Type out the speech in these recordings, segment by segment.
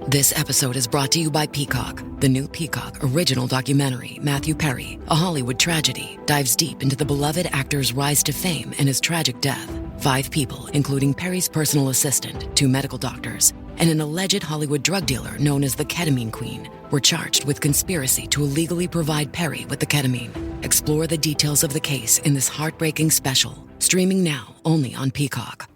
This episode is brought to you by Peacock. The new Peacock original documentary, Matthew Perry, A Hollywood Tragedy, dives deep into the beloved actor's rise to fame and his tragic death. 5 people, including Perry's personal assistant, 2 medical doctors, and an alleged Hollywood drug dealer known as the Ketamine Queen, were charged with conspiracy to illegally provide Perry with the ketamine. Explore the details of the case in this heartbreaking special, streaming now only on Peacock.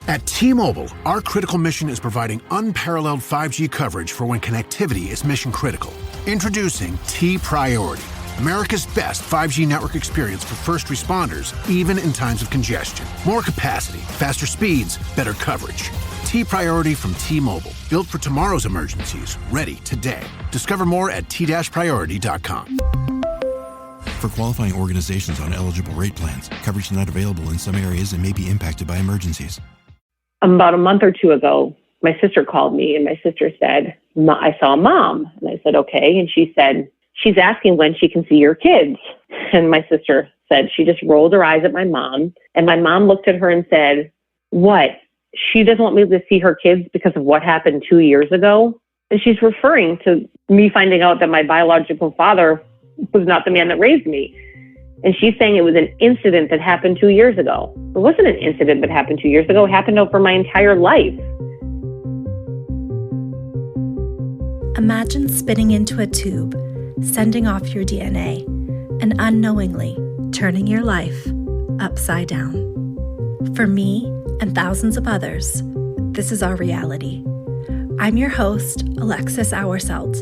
At T-Mobile, our critical mission is providing unparalleled 5G coverage for when connectivity is mission critical. Introducing T-Priority, America's best 5G network experience for first responders, even in times of congestion. More capacity, faster speeds, better coverage. T-Priority from T-Mobile, built for tomorrow's emergencies, ready today. Discover more at t-priority.com. For qualifying organizations on eligible rate plans, coverage not available in some areas and may be impacted by emergencies. About a month or 2 ago, my sister called me and my sister said, I saw Mom. And I said, okay. And she said, she's asking when she can see your kids. And my sister said, she just rolled her eyes at my mom. And my mom looked at her and said, what? She doesn't want me to see her kids because of what happened 2 years ago? And she's referring to me finding out that my biological father was not the man that raised me. And she's saying it was an incident that happened 2 years ago. It wasn't an incident that happened 2 years ago. It happened over my entire life. Imagine spitting into a tube, sending off your DNA, and unknowingly turning your life upside down. For me and thousands of others, this is our reality. I'm your host, Alexis Auerselt.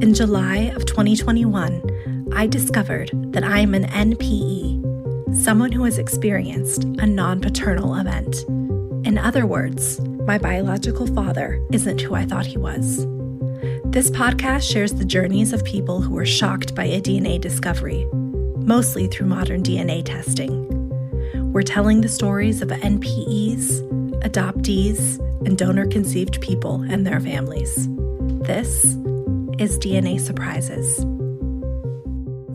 In July of 2021, I discovered that I am an NPE, someone who has experienced a non-paternal event. In other words, my biological father isn't who I thought he was. This podcast shares the journeys of people who were shocked by a DNA discovery, mostly through modern DNA testing. We're telling the stories of NPEs, adoptees, and donor-conceived people and their families. This is DNA Surprises.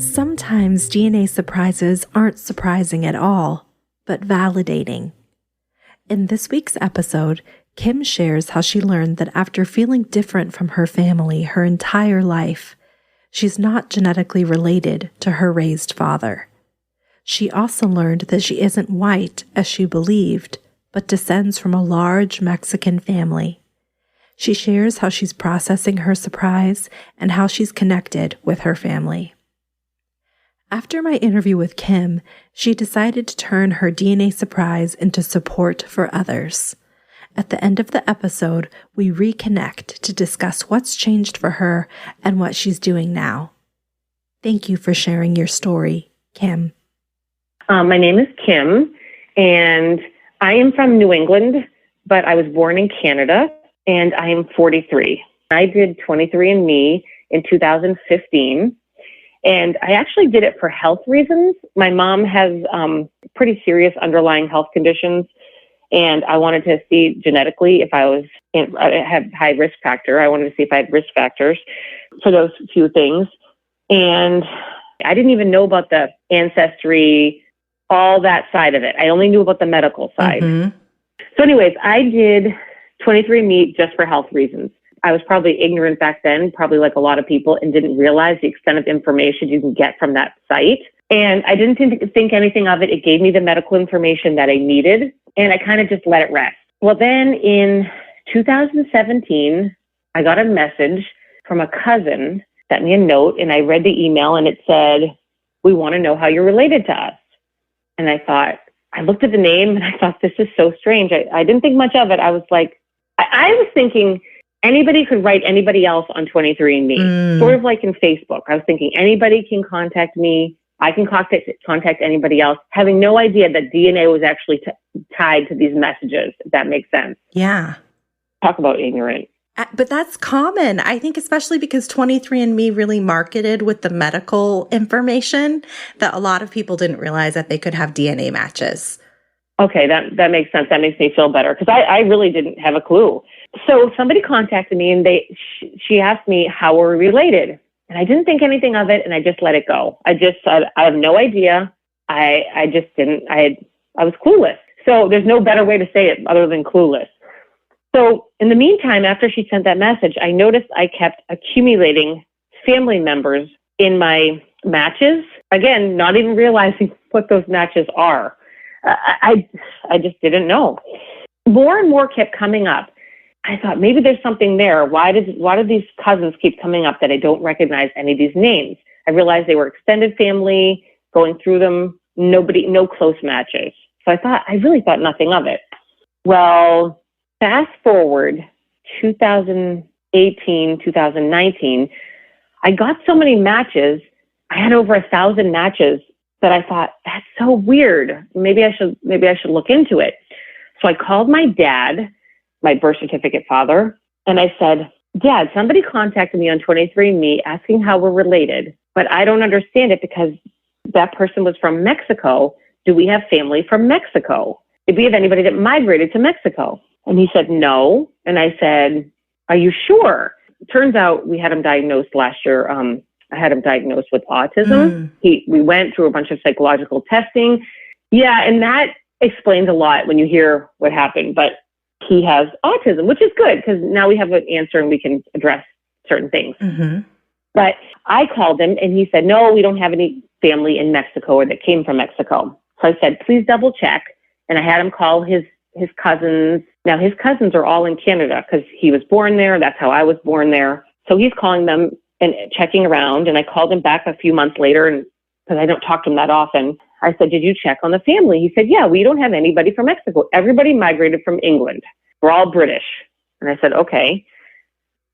Sometimes DNA surprises aren't surprising at all, but validating. In this week's episode, Kim shares how she learned that after feeling different from her family her entire life, she's not genetically related to her raised father. She also learned that she isn't white as she believed, but descends from a large Mexican family. She shares how she's processing her surprise and how she's connected with her family. After my interview with Kim, she decided to turn her DNA surprise into support for others. At the end of the episode, we reconnect to discuss what's changed for her and what she's doing now. Thank you for sharing your story, Kim. My name is Kim, and I am from New England, but I was born in Canada, and I am 43. I did 23andMe in 2015. And I actually did it for health reasons. My mom has pretty serious underlying health conditions, and I wanted to see genetically if I had high risk factor. I wanted to see if I had risk factors for those few things. And I didn't even know about the ancestry, all that side of it. I only knew about the medical side. Mm-hmm. So anyways, I did 23andMe just for health reasons. I was probably ignorant back then, probably like a lot of people, and didn't realize the extent of information you can get from that site. And I didn't think anything of it. It gave me the medical information that I needed, and I kind of just let it rest. Well, then in 2017, I got a message from a cousin, sent me a note, and I read the email, and it said, "We want to know how you're related to us." And I looked at the name, and I thought, this is so strange. I didn't think much of it. I was like, I was thinking, anybody could write anybody else on 23andMe, sort of like in Facebook. I was thinking anybody can contact me. I can contact anybody else, having no idea that DNA was actually tied to these messages, if that makes sense. Yeah. Talk about ignorant. But that's common, I think, especially because 23andMe really marketed with the medical information that a lot of people didn't realize that they could have DNA matches. Okay, that makes sense. That makes me feel better because I really didn't have a clue. So somebody contacted me and she asked me how we're related. And I didn't think anything of it and I just let it go. I just said, I have no idea. I just didn't, I was clueless. So there's no better way to say it other than clueless. So in the meantime, after she sent that message, I noticed I kept accumulating family members in my matches. Again, not even realizing what those matches are. I just didn't know. More and more kept coming up. I thought maybe there's something there. Why did these cousins keep coming up that I don't recognize any of these names? I realized they were extended family, going through them, no close matches. So I really thought nothing of it. Well, fast forward 2018, 2019, I got so many matches. I had over 1,000 matches that I thought, that's so weird. Maybe I should look into it. So I called my dad, my birth certificate father, and I said, Dad, somebody contacted me on 23andMe asking how we're related, but I don't understand it because that person was from Mexico. Do we have family from Mexico? Did we have anybody that migrated to Mexico? And he said, no. And I said, are you sure? Turns out we had him diagnosed last year. I had him diagnosed with autism. We went through a bunch of psychological testing. Yeah, and that explains a lot when you hear what happened. But he has autism, which is good because now we have an answer and we can address certain things. Mm-hmm. But I called him and he said, no, we don't have any family in Mexico or that came from Mexico. So I said, please double check. And I had him call his cousins. Now his cousins are all in Canada because he was born there. That's how I was born there. So he's calling them and checking around. And I called him back a few months later, and because I don't talk to him that often, I said, did you check on the family? He said, yeah, we don't have anybody from Mexico. Everybody migrated from England. We're all British. And I said, okay,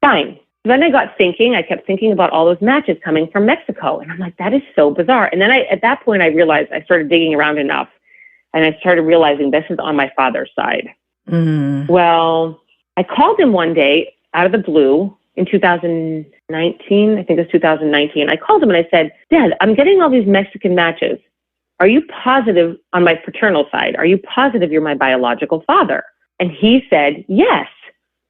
fine. Then I got thinking, I kept thinking about all those matches coming from Mexico. And I'm like, that is so bizarre. And then at that point, I realized I started digging around enough. And I started realizing this is on my father's side. Well, I called him one day out of the blue in 2019. I think it was 2019. I called him and I said, Dad, I'm getting all these Mexican matches. Are you positive on my paternal side? Are you positive you're my biological father? And he said, yes.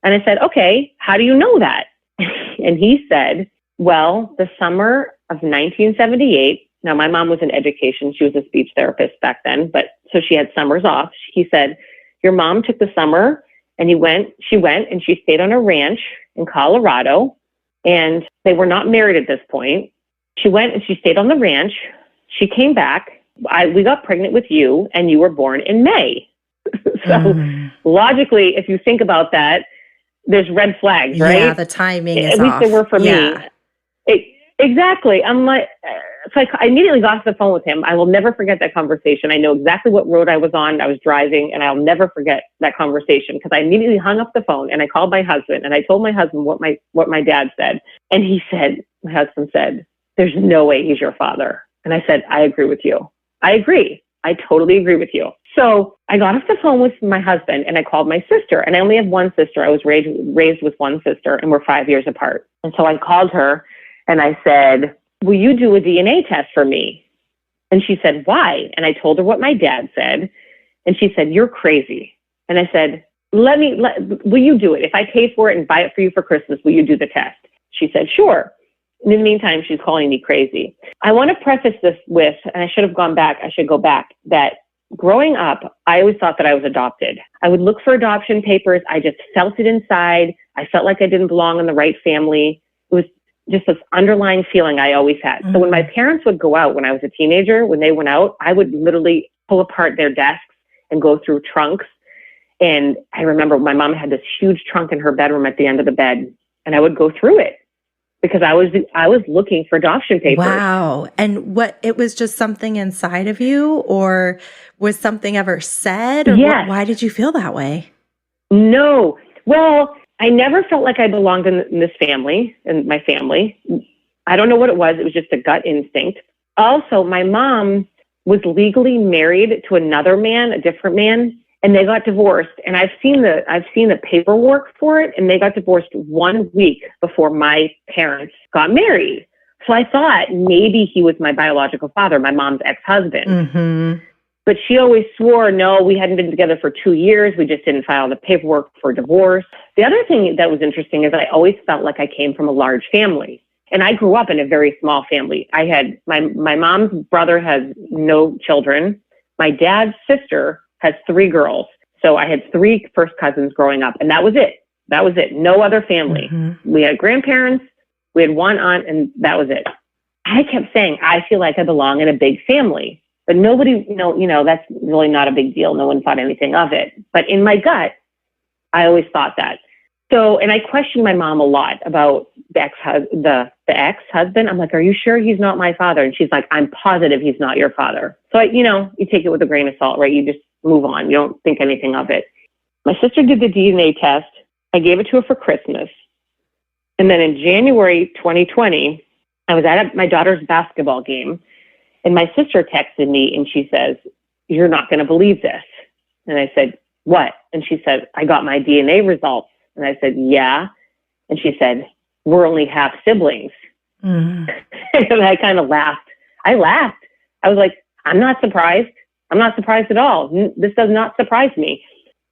And I said, okay, how do you know that? And he said, well, the summer of 1978, now my mom was in education. She was a speech therapist back then, but so she had summers off. He said, your mom took the summer and she went and she stayed on a ranch in Colorado, and they were not married at this point. She went and she stayed on the ranch. She came back. We got pregnant with you and you were born in May. So logically, if you think about that, there's red flags, right? Yeah, the timing is off. At least there were for me. Exactly. I'm like, so I immediately got off the phone with him. I will never forget that conversation. I know exactly what road I was on. I was driving, and I'll never forget that conversation because I immediately hung up the phone and I called my husband and I told my husband what my dad said. And my husband said, there's no way he's your father. And I said, I agree with you. I agree. I totally agree with you. So I got off the phone with my husband and I called my sister. And I only have one sister. I was raised with one sister and we're 5 years apart. And so I called her and I said, will you do a DNA test for me? And she said, why? And I told her what my dad said. And she said, you're crazy. And I said, will you do it? If I pay for it and buy it for you for Christmas, will you do the test? She said, sure. In the meantime, she's calling me crazy. I want to preface this with, and I should go back, that growing up, I always thought that I was adopted. I would look for adoption papers. I just felt it inside. I felt like I didn't belong in the right family. It was just this underlying feeling I always had. So when my parents would go out, when I was a teenager, when they went out, I would literally pull apart their desks and go through trunks. And I remember my mom had this huge trunk in her bedroom at the end of the bed, and I would go through it because I was looking for adoption papers. Wow. And it was just something inside of you, or was something ever said? Or yes. Why did you feel that way? No. Well, I never felt like I belonged in this family, in my family. I don't know what it was. It was just a gut instinct. Also, my mom was legally married to another man, a different man, and they got divorced. And I've seen the paperwork for it, and they got divorced 1 week before my parents got married. So I thought maybe he was my biological father, my mom's ex-husband. Mm-hmm. But she always swore, no, we hadn't been together for 2 years. We just didn't file the paperwork for divorce. The other thing that was interesting is I always felt like I came from a large family. And I grew up in a very small family. I had my mom's brother has no children. My dad's sister has 3 girls. So I had 3 first cousins growing up, and that was it. That was it. No other family. Mm-hmm. We had grandparents, we had one aunt, and that was it. I kept saying, I feel like I belong in a big family. But nobody, that's really not a big deal. No one thought anything of it. But in my gut, I always thought that. So, and I questioned my mom a lot about the ex-husband. I'm like, are you sure he's not my father? And she's like, I'm positive he's not your father. So, you take it with a grain of salt, right? You just move on. You don't think anything of it. My sister did the DNA test. I gave it to her for Christmas. And then in January 2020, I was at my daughter's basketball game. And my sister texted me and she says, you're not going to believe this. And I said, what? And she said, I got my DNA results. And I said, yeah. And she said, we're only half siblings. Mm. And I kind of laughed. I laughed. I was like, I'm not surprised. I'm not surprised at all. This does not surprise me.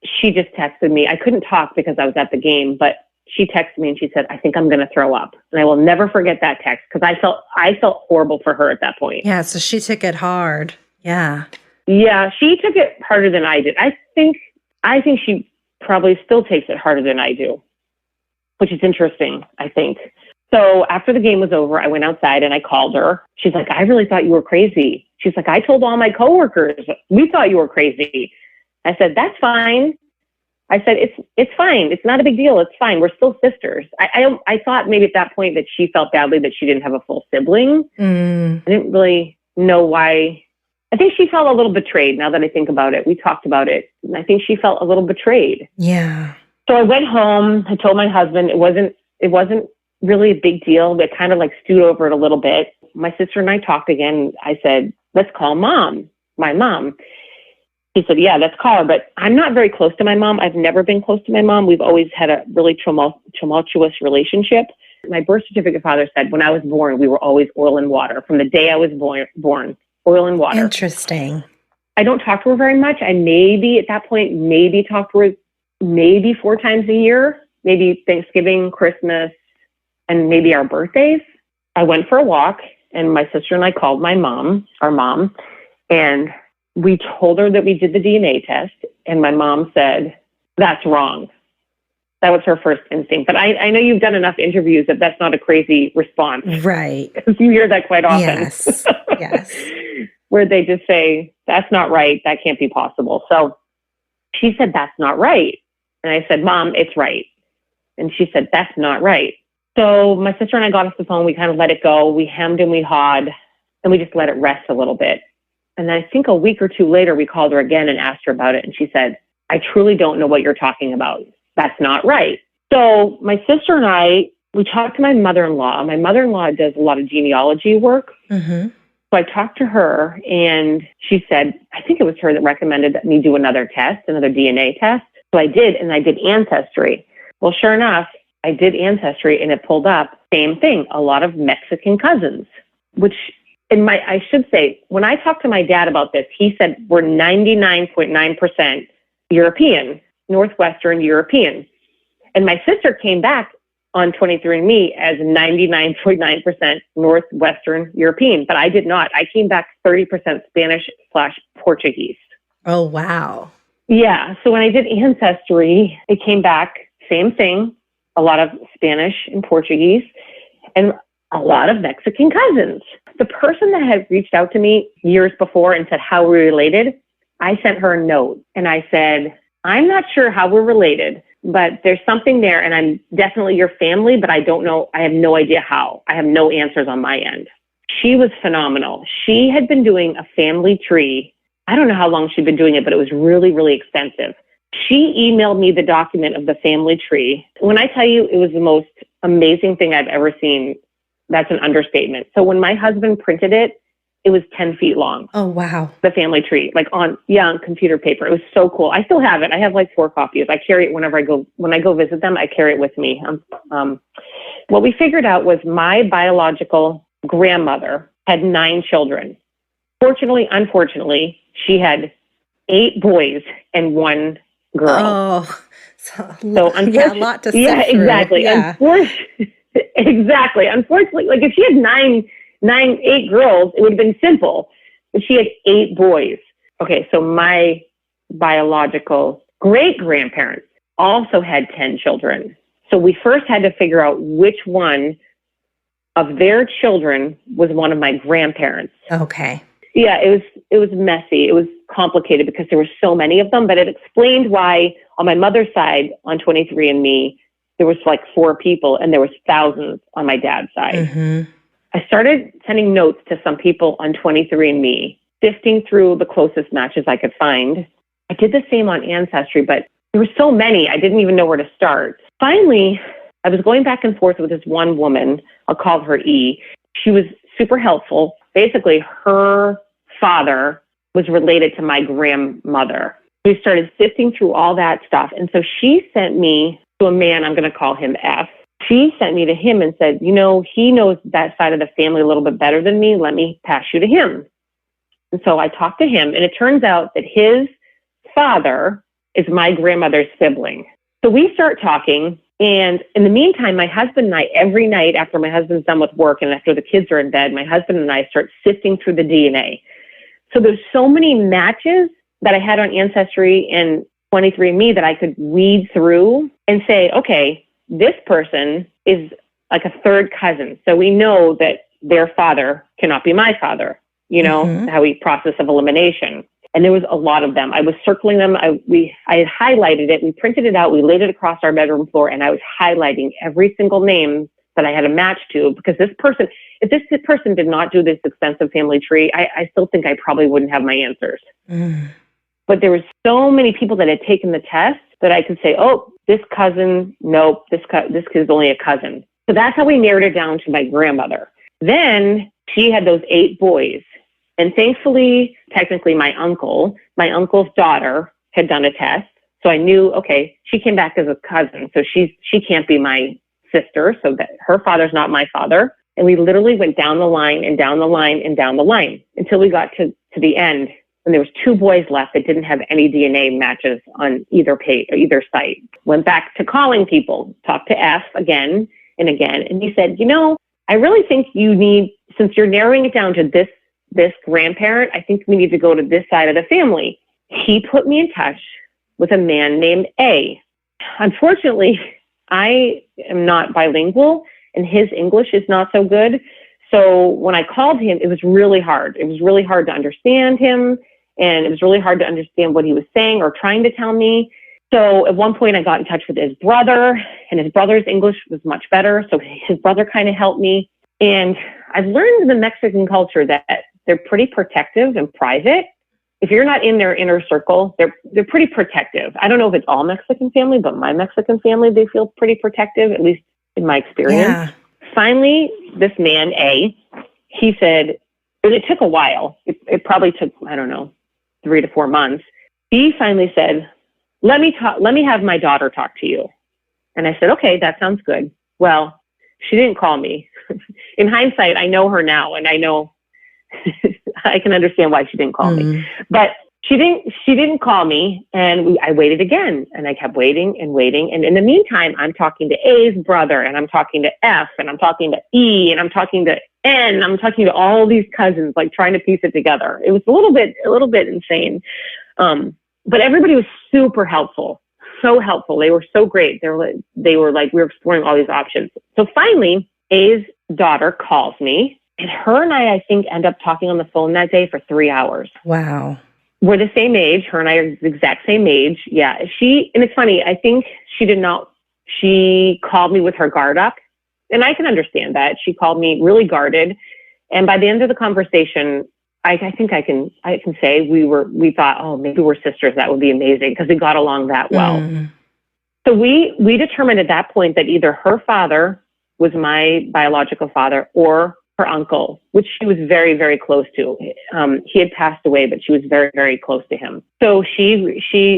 She just texted me. I couldn't talk because I was at the game, but she texted me and she said, I think I'm going to throw up. And I will never forget that text because I felt horrible for her at that point. Yeah. So she took it hard. Yeah. Yeah. She took it harder than I did. I think she probably still takes it harder than I do, which is interesting, I think. So after the game was over, I went outside and I called her. She's like, I really thought you were crazy. She's like, I told all my coworkers, we thought you were crazy. I said, that's fine. I said, it's fine. It's not a big deal. It's fine. We're still sisters. I thought maybe at that point that she felt badly that she didn't have a full sibling. I didn't really know why. I think she felt a little betrayed now that I think about it. We talked about it. And I think she felt a little betrayed. Yeah. So I went home. I told my husband it wasn't really a big deal. We kind of like stewed over it a little bit. My sister and I talked again. I said, let's call my mom. He said, yeah, let's call her. But I'm not very close to my mom. I've never been close to my mom. We've always had a really tumultuous relationship. My birth certificate father said when I was born, we were always oil and water. From the day I was born, oil and water. Interesting. I don't talk to her very much. I at that point, talk to her maybe 4 times a year, maybe Thanksgiving, Christmas, and maybe our birthdays. I went for a walk and my sister and I called our mom, and we told her that we did the DNA test, and my mom said, that's wrong. That was her first instinct. But I know you've done enough interviews that that's not a crazy response. Right. Because you hear that quite often. Yes. Yes. Where they just say, that's not right. That can't be possible. So she said, that's not right. And I said, Mom, it's right. And she said, that's not right. So my sister and I got off the phone. We kind of let it go. We hemmed and we hawed, and we just let it rest a little bit. And I think a week or 2 later, we called her again and asked her about it. And she said, I truly don't know what you're talking about. That's not right. So my sister and I, we talked to my mother-in-law. My mother-in-law does a lot of genealogy work. Mm-hmm. So I talked to her and she said, I think it was her that recommended that me do another DNA test. So I did, and I did Ancestry. Well, sure enough, I did Ancestry and it pulled up, same thing, a lot of Mexican cousins, which I should say, when I talked to my dad about this, he said we're 99.9% European, Northwestern European. And my sister came back on 23andMe as 99.9% Northwestern European, but I did not. I came back 30% Spanish/Portuguese. Oh, wow. Yeah. So when I did Ancestry, it came back, same thing, a lot of Spanish and Portuguese, and a lot of Mexican cousins. The person that had reached out to me years before and said how we're related, I sent her a note and I said, I'm not sure how we're related, but there's something there and I'm definitely your family, but I don't know. I have no idea how. I have no answers on my end. She was phenomenal. She had been doing a family tree. I don't know how long she'd been doing it, but it was really, really extensive. She emailed me the document of the family tree. When I tell you it was the most amazing thing I've ever seen, that's an understatement. So when my husband printed it, it was 10 feet long. Oh, wow. The family tree, on computer paper. It was so cool. I still have it. I have 4 copies. I carry it when I go visit them, I carry it with me. What we figured out was my biological grandmother had 9 children. Unfortunately, she had 8 boys and 1 girl. Oh, so a lot to sift yeah, through. Exactly. Yeah. Exactly. Unfortunately, if she had 8 girls, it would have been simple. But she had 8 boys. Okay, so my biological great-grandparents also had 10 children. So we first had to figure out which one of their children was one of my grandparents. Okay. Yeah, it was messy. It was complicated because there were so many of them, but it explained why on my mother's side on 23andMe, there was like 4 people and there was thousands on my dad's side. Mm-hmm. I started sending notes to some people on 23andMe, sifting through the closest matches I could find. I did the same on Ancestry, but there were so many, I didn't even know where to start. Finally, I was going back and forth with this one woman. I'll call her E. She was super helpful. Basically, her father was related to my grandmother. We started sifting through all that stuff. And so she sent me to a man, I'm going to call him F. She sent me to him and said, he knows that side of the family a little bit better than me. Let me pass you to him. And so I talked to him, and it turns out that his father is my grandmother's sibling. So we start talking. And in the meantime, my husband and I, every night after my husband's done with work and after the kids are in bed, my husband and I start sifting through the DNA. So there's so many matches that I had on Ancestry and 23andMe that I could weed through and say, okay, this person is like a third cousin. So we know that their father cannot be my father, how we process of elimination. And there was a lot of them. I was circling them. I had highlighted it. We printed it out. We laid it across our bedroom floor, and I was highlighting every single name that I had a match to, because if this person did not do this extensive family tree, I still think I probably wouldn't have my answers. Mm. But there were so many people that had taken the test that I could say, oh, this cousin, nope, this kid's only a cousin. So that's how we narrowed it down to my grandmother. Then she had those 8 boys. And thankfully, technically my uncle's daughter had done a test. So I knew, okay, she came back as a cousin. So she can't be my sister. So that her father's not my father. And we literally went down the line and down the line and down the line until we got to the end. And there was 2 boys left that didn't have any DNA matches on either page or either site. Went back to calling people, talked to F again and again. And he said, I really think you need, since you're narrowing it down to this grandparent, I think we need to go to this side of the family. He put me in touch with a man named A. Unfortunately, I am not bilingual and his English is not so good. So when I called him, it was really hard. It was really hard to understand him, and it was really hard to understand what he was saying or trying to tell me. So at one point I got in touch with his brother, and his brother's English was much better. So his brother kind of helped me. And I've learned in the Mexican culture that they're pretty protective and private. If you're not in their inner circle, they're pretty protective. I don't know if it's all Mexican family, but my Mexican family, they feel pretty protective, at least in my experience. Yeah. Finally, this man, A, he said, and it took a while. It probably took, 3 to 4 months. He finally said, let me have my daughter talk to you. And I said, okay, that sounds good. Well, she didn't call me. In hindsight, I know her now, and I know I can understand why she didn't call me. But she didn't call me, and I waited again, and I kept waiting and waiting. And in the meantime, I'm talking to A's brother, and I'm talking to F, and I'm talking to E, and I'm talking to N. I'm talking to all these cousins, like trying to piece it together. It was a little bit insane. But everybody was super helpful, so helpful. They were so great. They were like, we were exploring all these options. So finally, A's daughter calls me, and her and I think, end up talking on the phone that day for 3 hours. Wow. We're the same age. Her and I are the exact same age. Yeah. And it's funny. I think she called me with her guard up, and I can understand that. She called me really guarded. And by the end of the conversation, I think I can say we thought, oh, maybe we're sisters. That would be amazing, because we got along that well. So we determined at that point that either her father was my biological father or her uncle, which she was very, very close to. He had passed away, but she was very, very close to him. So she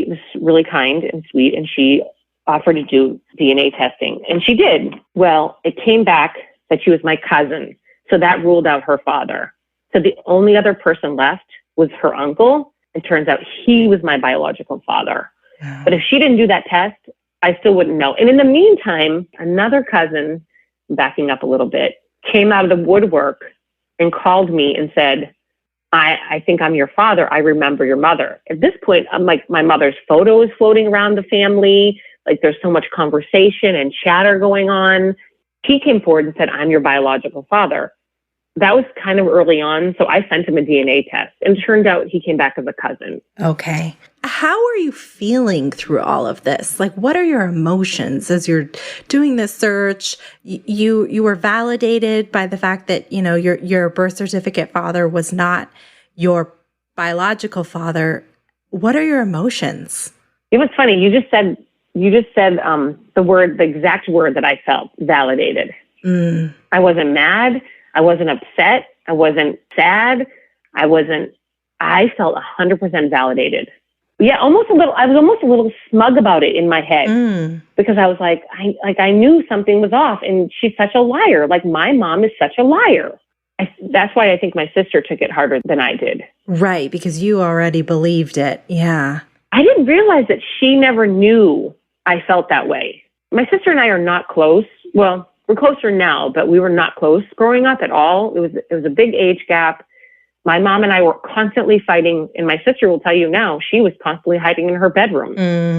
was really kind and sweet, and she offered to do DNA testing, and she did. Well, it came back that she was my cousin. So that ruled out her father. So the only other person left was her uncle. It turns out he was my biological father. Wow. But if she didn't do that test, I still wouldn't know. And in the meantime, another cousin, backing up a little bit, came out of the woodwork and called me and said, I think I'm your father. I remember your mother. At this point, I'm like, my mother's photo is floating around the family. Like there's so much conversation and chatter going on. He came forward and said, I'm your biological father. That was kind of early on. So I sent him a DNA test, and it turned out he came back as a cousin. Okay. How are you feeling through all of this? Like, what are your emotions as you're doing this search? You were validated by the fact that, you know, your birth certificate father was not your biological father. What are your emotions? It was funny. You just said the exact word that I felt, validated. I wasn't mad. I wasn't upset. I wasn't sad. I felt 100% validated. Yeah, I was almost a little smug about it in my head because I was like, I knew something was off, and she's such a liar. Like, my mom is such a liar. That's why I think my sister took it harder than I did. Right, because you already believed it. Yeah. I didn't realize that she never knew I felt that way. My sister and I are not close. Well, we're closer now, but we were not close growing up at all. It was a big age gap. My mom and I were constantly fighting, and my sister will tell you now, she was constantly hiding in her bedroom.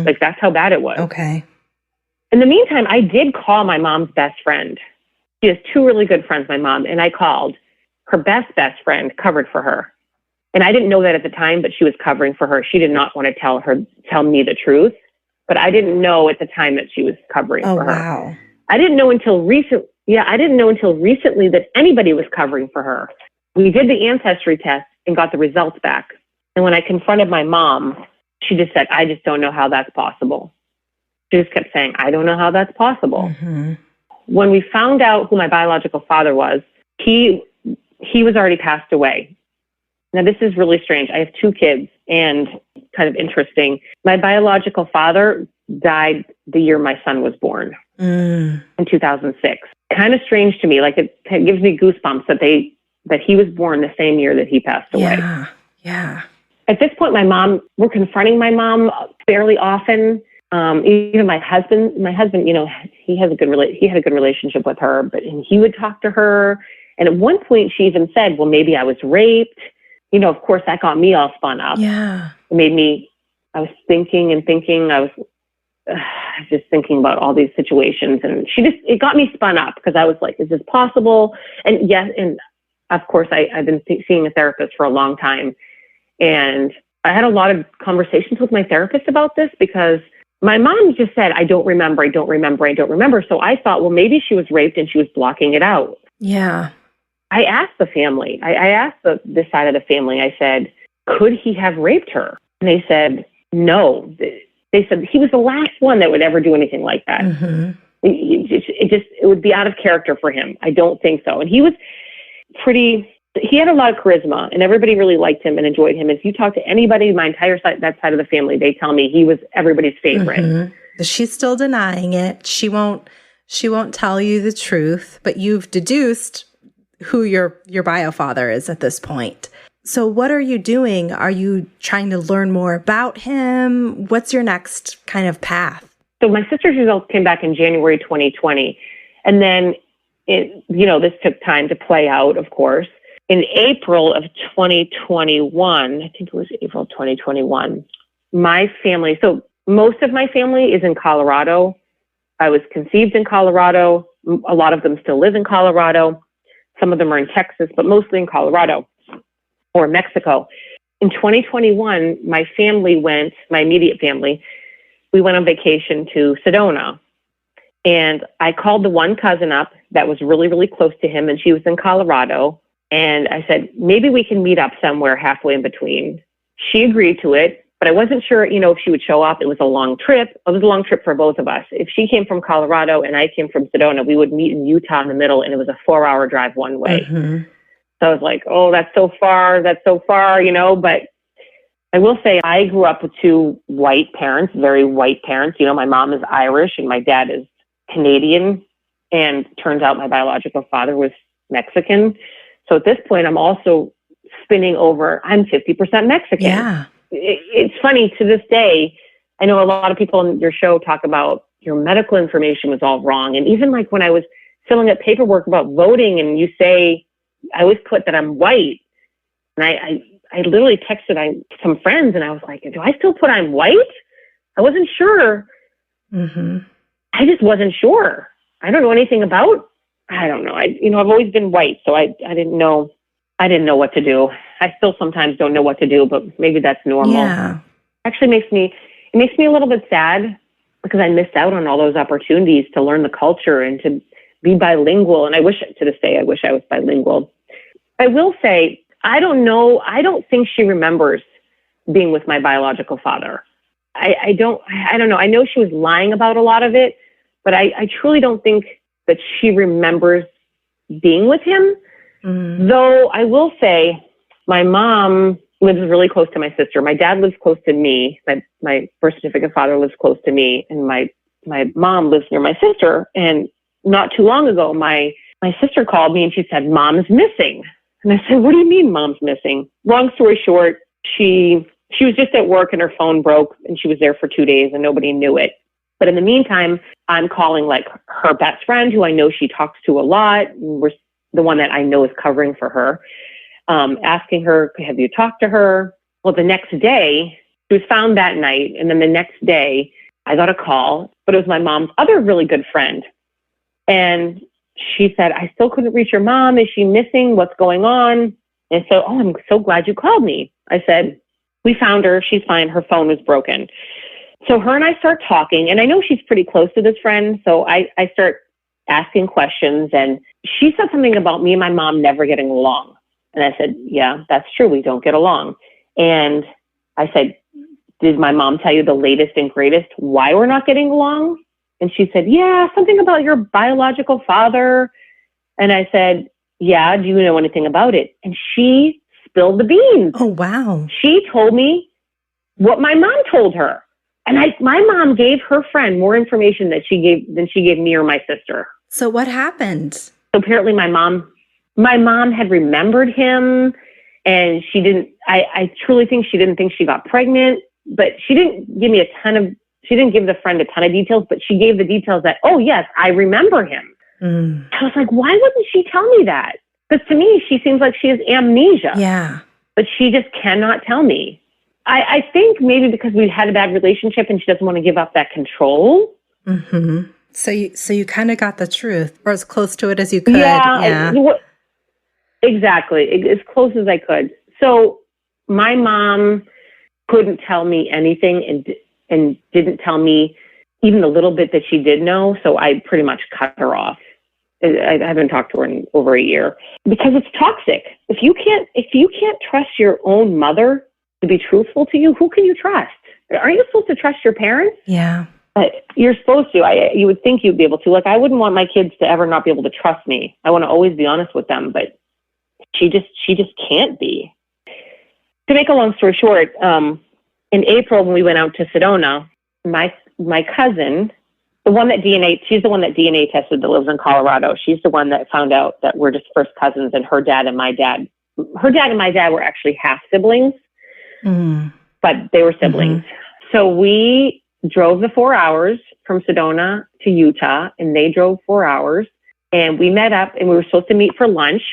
Like, that's how bad it was. Okay. In the meantime, I did call my mom's best friend. She has two really good friends, my mom, and I called. Her best friend covered for her. And I didn't know that at the time, but she was covering for her. She did not want to tell me the truth, but I didn't know at the time that she was covering for her. Wow. I didn't know until recently that anybody was covering for her. We did the ancestry test and got the results back. And when I confronted my mom, she just said, I just don't know how that's possible. She just kept saying, I don't know how that's possible. When we found out who my biological father was, he was already passed away. Now, this is really strange. I have two kids, and kind of interesting. My biological father died the year my son was born in 2006. Kind of strange to me. Like, it gives me goosebumps that he was born the same year that he passed away. Yeah. At this point, we're confronting my mom fairly often. Even my husband, you know, he had a good relationship with her, but he would talk to her. And at one point she even said, well, maybe I was raped. You know, of course, that got me all spun up. Yeah. It made me, I was thinking, I was just thinking about all these situations, and it got me spun up because I was like, is this possible? And yes, and of course, I've been seeing a therapist for a long time. And I had a lot of conversations with my therapist about this because my mom just said, I don't remember. So I thought, well, maybe she was raped and she was blocking it out. Yeah. I asked the family, I asked this side of the family, I said, could he have raped her? And they said, no. They said he was the last one that would ever do anything like that. It would be out of character for him. I don't think so. And he had a lot of charisma, and everybody really liked him and enjoyed him. If you talk to anybody, my entire side, that side of the family, they tell me he was everybody's favorite. She's still denying it. She won't tell you the truth, but you've deduced who your bio father is at this point. So what are you doing? Are you trying to learn more about him? What's your next kind of path? So my sister's results came back in January 2020. And then, this took time to play out, of course. In April of 2021, I think it was April 2021, my family, so most of my family is in Colorado. I was conceived in Colorado. A lot of them still live in Colorado. Some of them are in Texas, but mostly in Colorado or Mexico. In 2021, my immediate family, we went on vacation to Sedona. And I called the one cousin up that was really, really close to him, and she was in Colorado. And I said, maybe we can meet up somewhere halfway in between. She agreed to it, but I wasn't sure, if she would show up. It was a long trip. It was a long trip for both of us. If she came from Colorado and I came from Sedona, we would meet in Utah in the middle, and it was a 4-hour drive one way. So I was like, oh, that's so far, but I will say I grew up with two white parents, very white parents. My mom is Irish and my dad is Canadian, and turns out my biological father was Mexican. So at this point, I'm also spinning over, I'm 50% Mexican. Yeah. It's funny, to this day, I know a lot of people on your show talk about your medical information was all wrong. And even like when I was filling out paperwork about voting, and you say, I always put that I'm white. And I literally texted some friends and I was like, do I still put I'm white? I wasn't sure. Mm-hmm. I just wasn't sure. I don't know anything about, I don't know. I've always been white, so I didn't know what to do. I still sometimes don't know what to do, but maybe that's normal. Yeah. Actually makes me a little bit sad because I missed out on all those opportunities to learn the culture and to be bilingual. And I wish to this day, I wish I was bilingual. I will say, I don't know. I don't think she remembers being with my biological father. I don't know. I know she was lying about a lot of it, but I truly don't think that she remembers being with him. Mm. Though I will say my mom lives really close to my sister. My dad lives close to me. My birth certificate father lives close to me. And my mom lives near my sister. And not too long ago, my sister called me and she said, Mom's missing. And I said, what do you mean Mom's missing? Long story short, she was just at work and her phone broke and she was there for 2 days and nobody knew it. But in the meantime, I'm calling like her best friend who I know she talks to a lot. We're the one that I know is covering for her, asking her, have you talked to her? Well, the next day, she was found that night. And then the next day, I got a call, but it was my mom's other really good friend. And she said, I still couldn't reach your mom. Is she missing? What's going on? And so, I'm so glad you called me. I said, we found her. She's fine. Her phone was broken. So her and I start talking, and I know she's pretty close to this friend. So I start asking questions, and she said something about me and my mom never getting along. And I said, yeah, that's true. We don't get along. And I said, did my mom tell you the latest and greatest why we're not getting along? And she said, yeah, something about your biological father. And I said, yeah, do you know anything about it? And she spilled the beans. Oh, wow. She told me what my mom told her. And my mom gave her friend more information than she gave me or my sister. So what happened? So apparently my mom had remembered him, and she didn't, I truly think she didn't think she got pregnant, but she didn't give the friend a ton of details, but she gave the details that, oh yes, I remember him. Mm. I was like, why wouldn't she tell me that? Because to me, she seems like she has amnesia. Yeah. But she just cannot tell me. I think maybe because we had a bad relationship and she doesn't want to give up that control. Mm-hmm. So you kind of got the truth, or as close to it as you could. Yeah. Exactly. As close as I could. So my mom couldn't tell me anything and didn't tell me even a little bit that she did know. So I pretty much cut her off. I haven't talked to her in over a year because it's toxic. If you can't trust your own mother to be truthful to you, who can you trust? Aren't you supposed to trust your parents? Yeah. You're supposed to. You would think you'd be able to. Like, I wouldn't want my kids to ever not be able to trust me. I want to always be honest with them, but she just can't be. To make a long story short, in April when we went out to Sedona, my cousin, she's the one that DNA tested that lives in Colorado. She's the one that found out that we're just first cousins, and her dad and my dad were actually half siblings, but they were siblings. Mm-hmm. So we drove the 4 hours from Sedona to Utah, and they drove 4 hours, and we met up, and we were supposed to meet for lunch.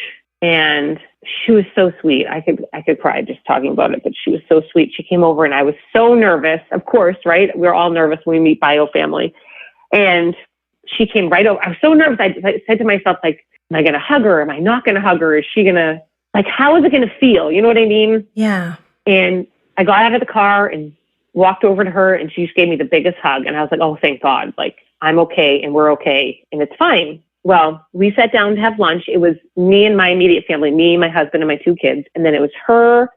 And she was so sweet. I could cry just talking about it, but she was so sweet. She came over, and I was so nervous. Of course, right? We're all nervous when we meet bio family. And she came right over. I was so nervous. I said to myself, like, am I going to hug her? Am I not going to hug her? Is she going to, like, how is it going to feel? You know what I mean? Yeah. And I got out of the car and walked over to her, and she just gave me the biggest hug. And I was like, oh, thank God. Like, I'm okay, and we're okay, and it's fine. Well, we sat down to have lunch. It was me and my immediate family, me, my husband, and my 2 kids. And then it was her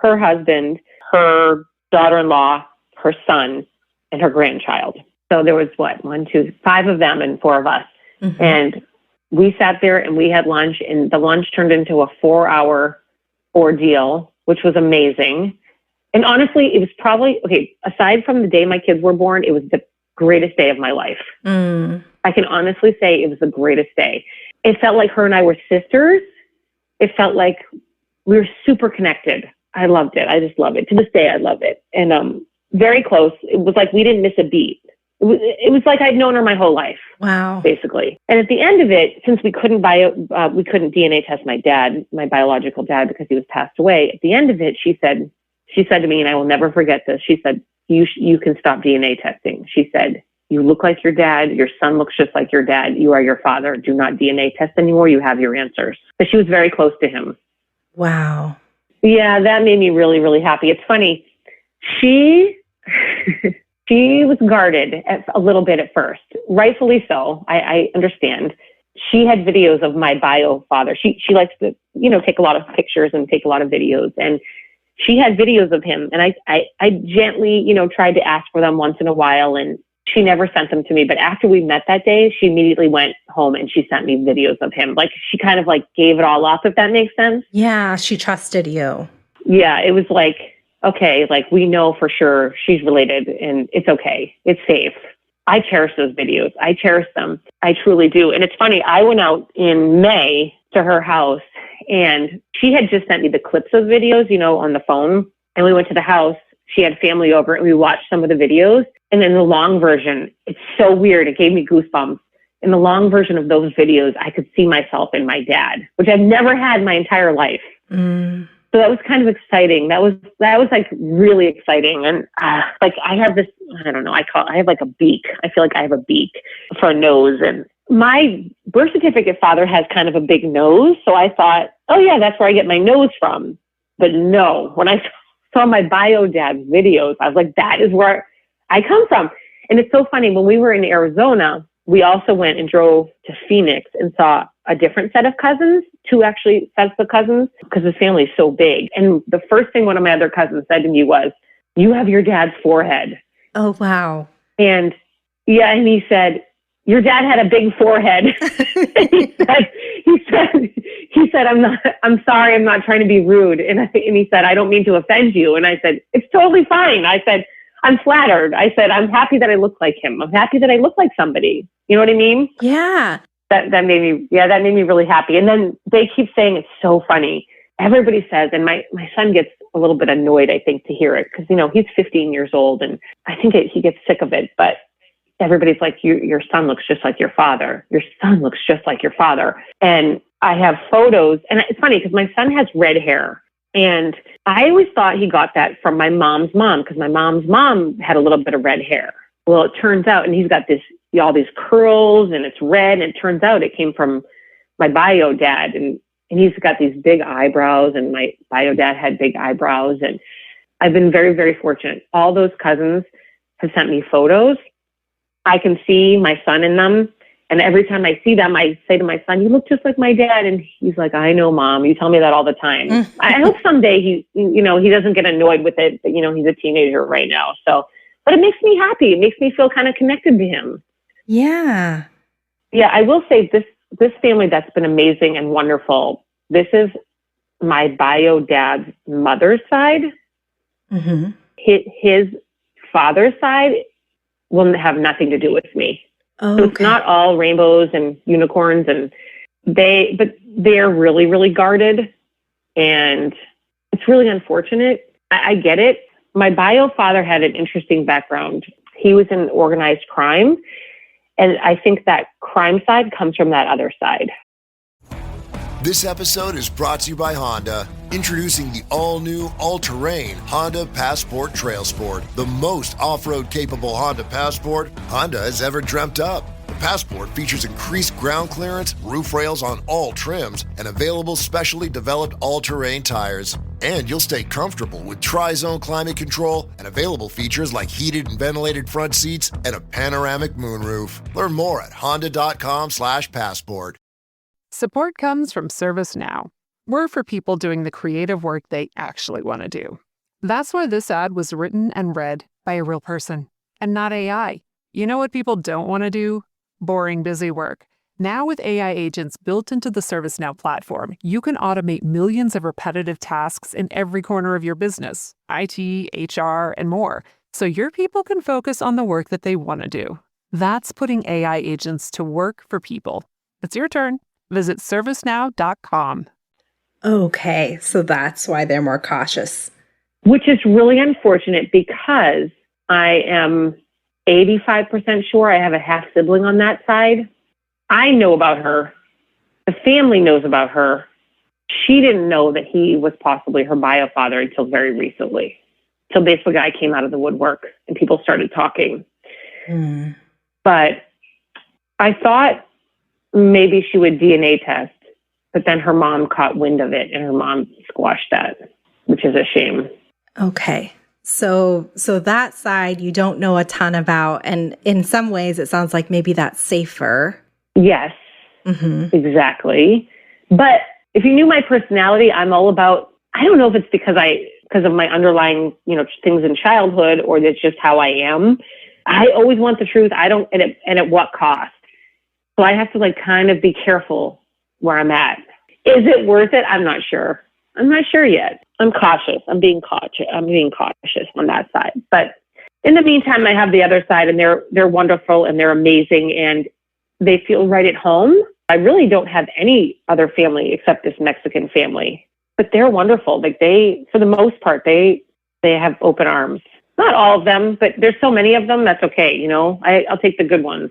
husband, her daughter-in-law, her son, and her grandchild. So there was 5 of them and 4 of us. Mm-hmm. And we sat there and we had lunch, and the lunch turned into a 4-hour ordeal, which was amazing. And honestly, it was probably, aside from the day my kids were born, it was the greatest day of my life. Mm. I can honestly say it was the greatest day. It felt like her and I were sisters. It felt like we were super connected. I loved it. I just love it. To this day, I love it. And very close. It was like we didn't miss a beat. it was like I'd known her my whole life. Wow. Basically. And at the end of it, since we couldn't DNA test my dad, my biological dad, because he was passed away. At the end of it, she said to me, and I will never forget this. She said, you can stop DNA testing. She said, you look like your dad. Your son looks just like your dad. You are your father. Do not DNA test anymore. You have your answers. But she was very close to him. Wow. Yeah, that made me really, really happy. It's funny. She was guarded a little bit at first, rightfully so. I understand. She had videos of my bio father. She likes to, take a lot of pictures and take a lot of videos. And she had videos of him. And I gently, tried to ask for them once in a while. And she never sent them to me. But after we met that day, she immediately went home and she sent me videos of him. Like she kind of like gave it all up, if that makes sense. Yeah, she trusted you. Yeah, it was like, okay, like we know for sure she's related and it's okay. It's safe. I cherish those videos. I cherish them. I truly do. And it's funny, I went out in May to her house and she had just sent me the clips of videos, on the phone. And we went to the house. She had family over and we watched some of the videos. And in the long version, it's so weird. It gave me goosebumps. In the long version of those videos, I could see myself in my dad, which I've never had my entire life. Mm. So that was kind of exciting. That was like really exciting. And like I have this, I don't know, I have like a beak. I feel like I have a beak for a nose. And my birth certificate father has kind of a big nose. So I thought, oh yeah, that's where I get my nose from. But no, when I saw my bio dad's videos, I was like, that is where I come from. And it's so funny. When we were in Arizona, we also went and drove to Phoenix and saw a different set of cousins, two actually sets of cousins, because the family is so big. And the first thing one of my other cousins said to me was, you have your dad's forehead. Oh, wow. And yeah, and he said, your dad had a big forehead. he said, I'm sorry, I'm not trying to be rude. And he said, I don't mean to offend you. And I said, it's totally fine. I said, I'm flattered. I said, I'm happy that I look like him. I'm happy that I look like somebody. You know what I mean? Yeah. That made me really happy. And then they keep saying it's so funny. Everybody says, and my son gets a little bit annoyed, I think, to hear it because, he's 15 years old and I think he gets sick of it. But everybody's like, your son looks just like your father. Your son looks just like your father. And I have photos. And it's funny because my son has red hair. And I always thought he got that from my mom's mom because my mom's mom had a little bit of red hair. Well, it turns out, and he's got all these curls and it's red. And it turns out it came from my bio dad. And he's got these big eyebrows and my bio dad had big eyebrows. And I've been very, very fortunate. All those cousins have sent me photos. I can see my son in them. And every time I see them, I say to my son, you look just like my dad. And he's like, I know, Mom. You tell me that all the time. I hope someday he doesn't get annoyed with it. But, he's a teenager right now. So, but it makes me happy. It makes me feel kind of connected to him. Yeah. Yeah, I will say this family that's been amazing and wonderful. This is my bio dad's mother's side. Mm-hmm. His father's side will have nothing to do with me. Oh, so it's not all rainbows and unicorns, and they're really, really guarded, and it's really unfortunate. I get it. My bio father had an interesting background. He was in organized crime, and I think that crime side comes from that other side. This episode is brought to you by Honda. Introducing the all-new, all-terrain Honda Passport Trail Sport, the most off-road capable Honda Passport Honda has ever dreamt up. The Passport features increased ground clearance, roof rails on all trims, and available specially developed all-terrain tires. And you'll stay comfortable with tri-zone climate control and available features like heated and ventilated front seats and a panoramic moonroof. Learn more at honda.com/passport. Support comes from ServiceNow. We're for people doing the creative work they actually want to do. That's why this ad was written and read by a real person and not AI. You know what people don't want to do? Boring, busy work. Now with AI agents built into the ServiceNow platform, you can automate millions of repetitive tasks in every corner of your business, IT, HR, and more, so your people can focus on the work that they want to do. That's putting AI agents to work for people. It's your turn. Visit servicenow.com. Okay, so that's why they're more cautious. Which is really unfortunate because I am 85% sure I have a half sibling on that side. I know about her. The family knows about her. She didn't know that he was possibly her bio father until very recently. Till basically I came out of the woodwork and people started talking. Mm. But I thought maybe she would DNA test, but then her mom caught wind of it and her mom squashed that, which is a shame. Okay. So that side you don't know a ton about, and in some ways it sounds like maybe that's safer. Yes, exactly. But if you knew my personality, I'm all about, I don't know if it's because of my underlying, things in childhood, or that's just how I am. I always want the truth. And at what cost? So I have to kind of be careful where I'm at. Is it worth it? I'm not sure. I'm not sure yet. I'm cautious. I'm being cautious on that side. But in the meantime, I have the other side, and they're wonderful and they're amazing and they feel right at home. I really don't have any other family except this Mexican family, but they're wonderful. They, for the most part, they have open arms. Not all of them, but there's so many of them. That's okay. I'll take the good ones,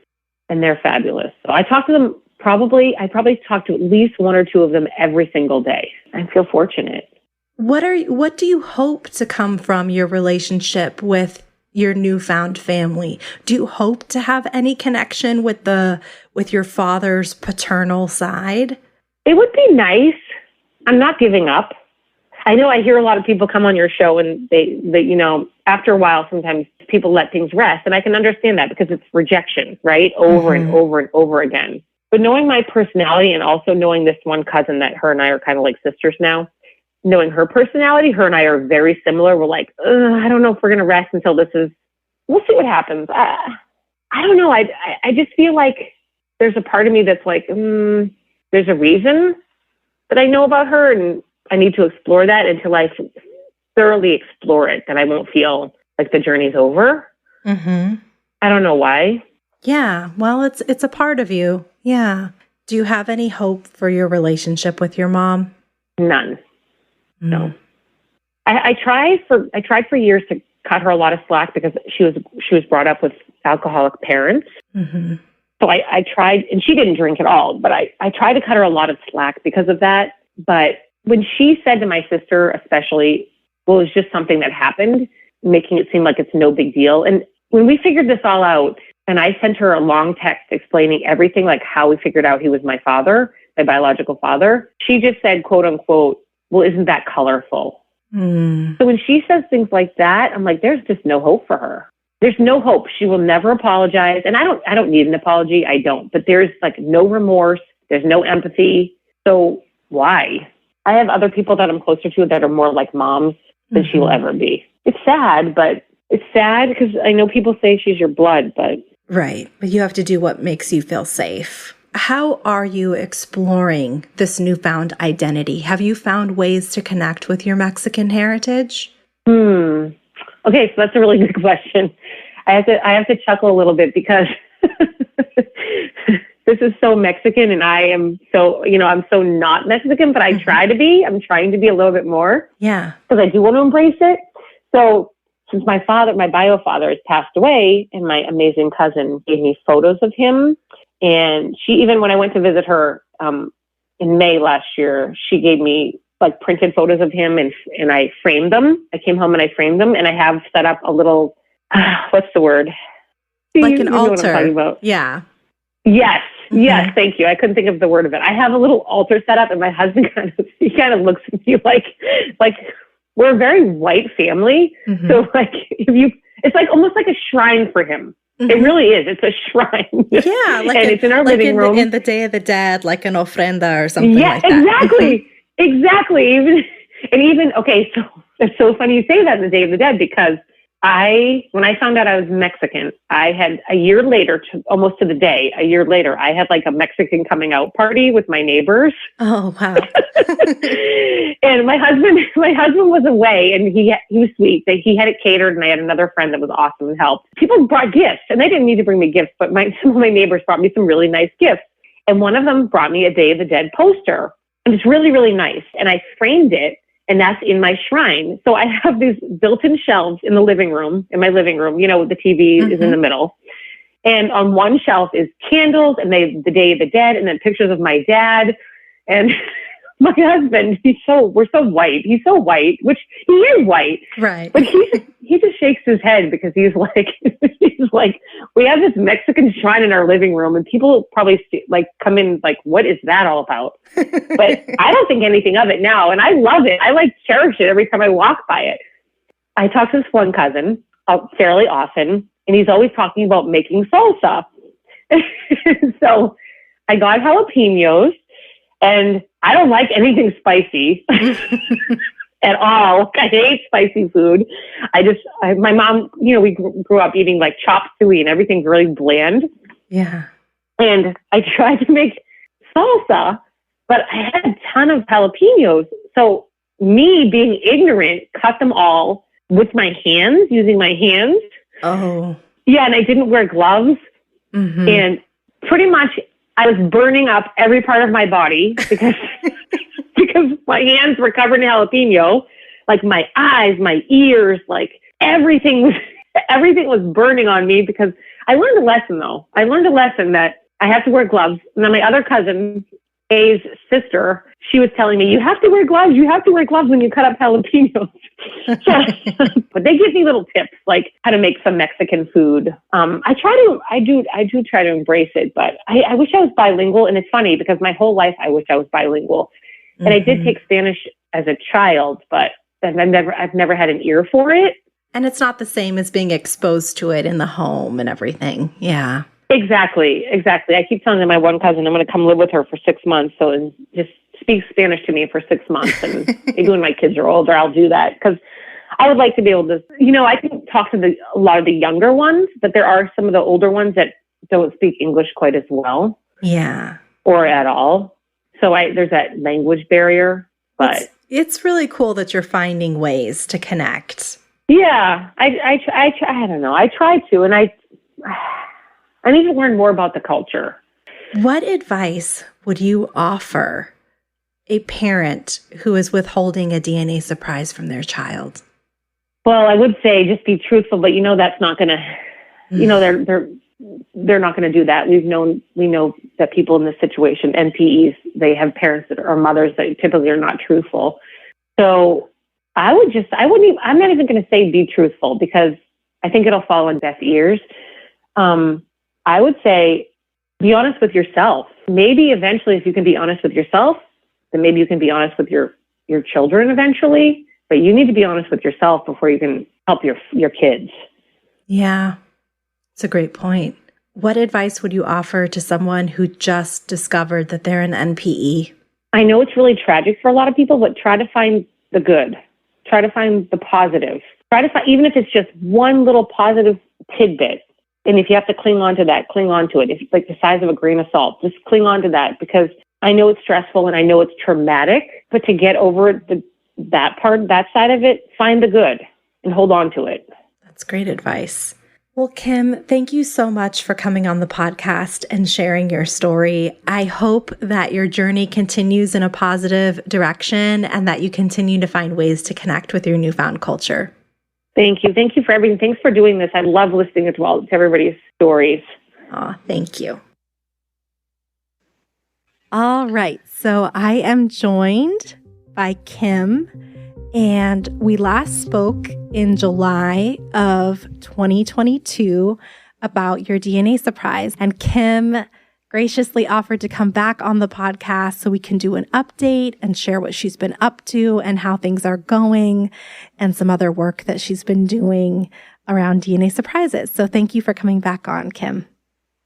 and they're fabulous. So I talk to them. I probably talk to at least one or two of them every single day. I feel fortunate. What do you hope to come from your relationship with your newfound family? Do you hope to have any connection with your father's paternal side? It would be nice. I'm not giving up. I know I hear a lot of people come on your show and they after a while, sometimes people let things rest. And I can understand that because it's rejection, right? Over and over and over again. But knowing my personality and also knowing this one cousin that her and I are kind of like sisters now, knowing her personality, her and I are very similar. We're like, I don't know if we're going to rest until we'll see what happens. I don't know. I just feel like there's a part of me that's like, there's a reason that I know about her, and I need to explore that until I thoroughly explore it, then I won't feel like the journey's over. I don't know why. Yeah. Well, it's a part of you. Yeah. Do you have any hope for your relationship with your mom? None. No. I tried for years to cut her a lot of slack because she was brought up with alcoholic parents. So I tried, and she didn't drink at all, but I tried to cut her a lot of slack because of that. But when she said to my sister, especially, well, it was just something that happened, making it seem like it's no big deal. And when we figured this all out, and I sent her a long text explaining everything, like how we figured out he was my father, my biological father, she just said, quote unquote, well, isn't that colorful? So when she says things like that, I'm like, there's just no hope for her. There's no hope. She will never apologize. And I don't need an apology. I don't. But there's no remorse. There's no empathy. So why? I have other people that I'm closer to that are more like moms than she will ever be. It's sad, but it's sad because I know people say she's your blood, but... Right. But you have to do what makes you feel safe. How are you exploring this newfound identity? Have you found ways to connect with your Mexican heritage? Okay, so that's a really good question. I have to chuckle a little bit because this is so Mexican, and I am so, I'm so not Mexican, but I try to be. I'm trying to be a little bit more. Yeah. Because I do want to embrace it. So since my bio father has passed away, and my amazing cousin gave me photos of him, and she, even when I went to visit her in May last year, she gave me printed photos of him, and I framed them. I came home and I framed them, and I have set up a little, what's the word? Like an altar. Know what I'm talking about. Yeah. Yes. Yes. Thank you. I couldn't think of the word of it. I have a little altar set up, and my husband kind of looks at me like we're a very white family. So it's almost like a shrine for him. It really is. It's a shrine. Yeah. And it's in our living room. In the Day of the Dead, like an ofrenda or something like that. Exactly. Exactly. Okay, so it's so funny you say that in the Day of the Dead, because when I found out I was Mexican, I had a year later, almost to the day, a year later, I had a Mexican coming out party with my neighbors. Oh, wow. And my husband was away, and he was sweet. He had it catered, and I had another friend that was awesome and helped. People brought gifts, and they didn't need to bring me gifts, but some of my neighbors brought me some really nice gifts. And one of them brought me a Day of the Dead poster. And it's really, really nice. And I framed it and that's in my shrine. So I have these built-in shelves in the living room, the TV is in the middle. And on one shelf is candles and the Day of the Dead, and then pictures of my dad. And my husband, we're so white. He's so white, which he is white. Right. But he just shakes his head because he's like, we have this Mexican shrine in our living room, and people probably come in like, what is that all about? But I don't think anything of it now. And I love it. I cherish it every time I walk by it. I talk to this one cousin fairly often, and he's always talking about making salsa. So I got jalapenos, and I don't like anything spicy at all. I hate spicy food. My mom, we grew up eating like chop suey, and everything's really bland. Yeah. And I tried to make salsa, but I had a ton of jalapenos. So me being ignorant, cut them all with my hands, using my hands. Oh. Yeah, and I didn't wear gloves. Mm-hmm. And pretty much I was burning up every part of my body because my hands were covered in jalapeno, like my eyes, my ears, like everything was burning on me because I learned a lesson though. I learned a lesson that I have to wear gloves. And then my other cousin, A's sister, she was telling me, you have to wear gloves. You have to wear gloves when you cut up jalapenos. But they give me little tips, like how to make some Mexican food. I do try to embrace it, but I wish I was bilingual. And it's funny because my whole life, I wish I was bilingual. Mm-hmm. And I did take Spanish as a child, but I've never had an ear for it. And it's not the same as being exposed to it in the home and everything. Yeah. Exactly. I keep telling my one cousin I'm going to come live with her for 6 months, and just speak Spanish to me for 6 months. And maybe when my kids are older, I'll do that because I would like to be able to. I can talk to a lot of the younger ones, but there are some of the older ones that don't speak English quite as well. Yeah. Or at all. So there's that language barrier. But it's really cool that you're finding ways to connect. Yeah, I don't know. I try to, and I need to learn more about the culture. What advice would you offer a parent who is withholding a DNA surprise from their child? Well, I would say just be truthful, but that's not going to, they're not going to do that. We know that people in this situation, NPEs, they have parents or mothers that typically are not truthful. So I'm not even going to say be truthful because I think it'll fall on deaf ears. I would say be honest with yourself. Maybe eventually if you can be honest with yourself, then maybe you can be honest with your children eventually, but you need to be honest with yourself before you can help your kids. Yeah, it's a great point. What advice would you offer to someone who just discovered that they're an NPE? I know it's really tragic for a lot of people, but try to find the good. Try to find the positive. Try to find, even if it's just one little positive tidbit. And if you have to cling on to that, cling on to it. If it's like the size of a grain of salt, just cling on to that because I know it's stressful and I know it's traumatic, but to get over that side of it, find the good and hold on to it. That's great advice. Well, Kim, thank you so much for coming on the podcast and sharing your story. I hope that your journey continues in a positive direction and that you continue to find ways to connect with your newfound culture. Thank you. Thank you for everything. Thanks for doing this. I love listening to everybody's stories. Oh, thank you. All right. So I am joined by Kim, and we last spoke in July of 2022 about your DNA surprise. And Kim graciously offered to come back on the podcast so we can do an update and share what she's been up to and how things are going and some other work that she's been doing around DNA surprises. So thank you for coming back on, Kim.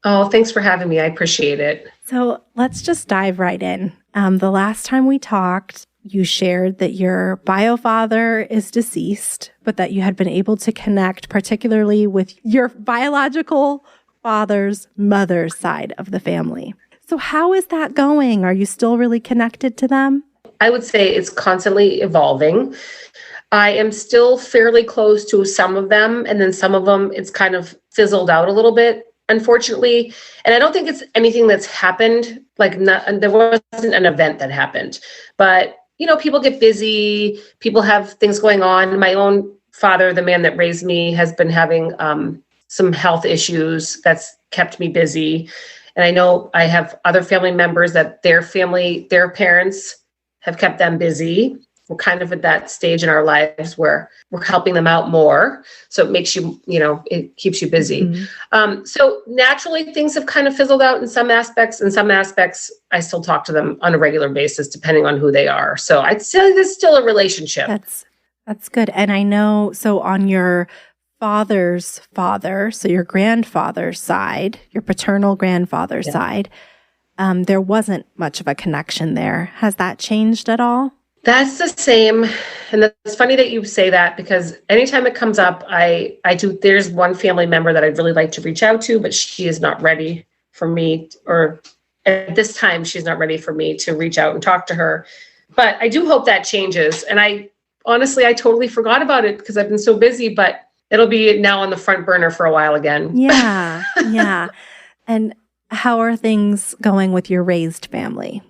Oh, thanks for having me. I appreciate it. So let's just dive right in. The last time we talked, you shared that your bio father is deceased, but that you had been able to connect particularly with your biological father's mother's side of the family. So how is that going? Are you still really connected to them? I would say it's constantly evolving. I am still fairly close to some of them, and then some of them, it's kind of fizzled out a little bit, unfortunately. And I don't think it's anything that's happened, there wasn't an event that happened, but people get busy, people have things going on. My own father, the man that raised me, has been having some health issues that's kept me busy. And I know I have other family members that their parents have kept them busy. We're kind of at that stage in our lives where we're helping them out more. So it makes you, it keeps you busy. So naturally things have kind of fizzled out in some aspects. In some aspects, I still talk to them on a regular basis, depending on who they are. So I'd say there's still a relationship. That's good. And I know, so on your father's father, so your grandfather's side, your paternal grandfather's side, there wasn't much of a connection there. Has that changed at all? That's the same. And it's funny that you say that, because anytime it comes up, I do, there's one family member that I'd really like to reach out to, but she is not ready for me, or at this time, she's not ready for me to reach out and talk to her. But I do hope that changes. And I totally forgot about it because I've been so busy, but it'll be now on the front burner for a while again. Yeah. Yeah. And how are things going with your raised family?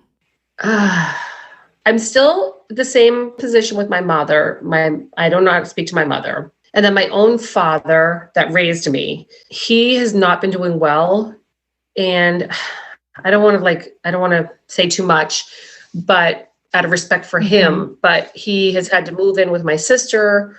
I'm still the same position with my mother. I don't know how to speak to my mother. And then my own father that raised me, he has not been doing well. And I don't want to say too much, but out of respect for him, but he has had to move in with my sister,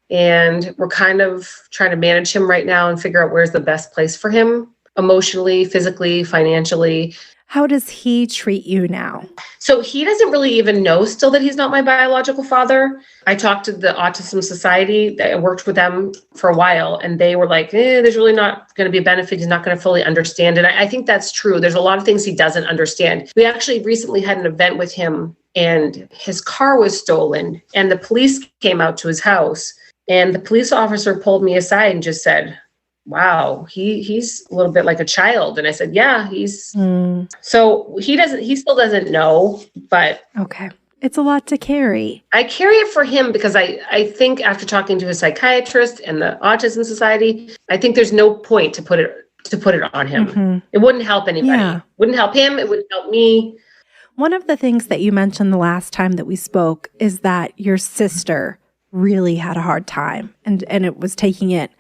and we're kind of trying to manage him right now and figure out where's the best place for him emotionally, physically, financially. How does he treat you now? So he doesn't really even know still that he's not my biological father. I talked to the Autism Society. I worked with them for a while, and they were like, there's really not going to be a benefit. He's not going to fully understand it. I think that's true. There's a lot of things he doesn't understand. We actually recently had an event with him, and his car was stolen, and the police came out to his house, and the police officer pulled me aside and just said, wow, he's a little bit like a child. And I said, yeah, so he still doesn't know, but okay. It's a lot to carry. I carry it for him because I think after talking to a psychiatrist and the Autism Society, I think there's no point to put it on him. It wouldn't help anybody. Yeah. Wouldn't help him. It wouldn't help me. One of the things that you mentioned the last time that we spoke is that your sister really had a hard time and it was taking it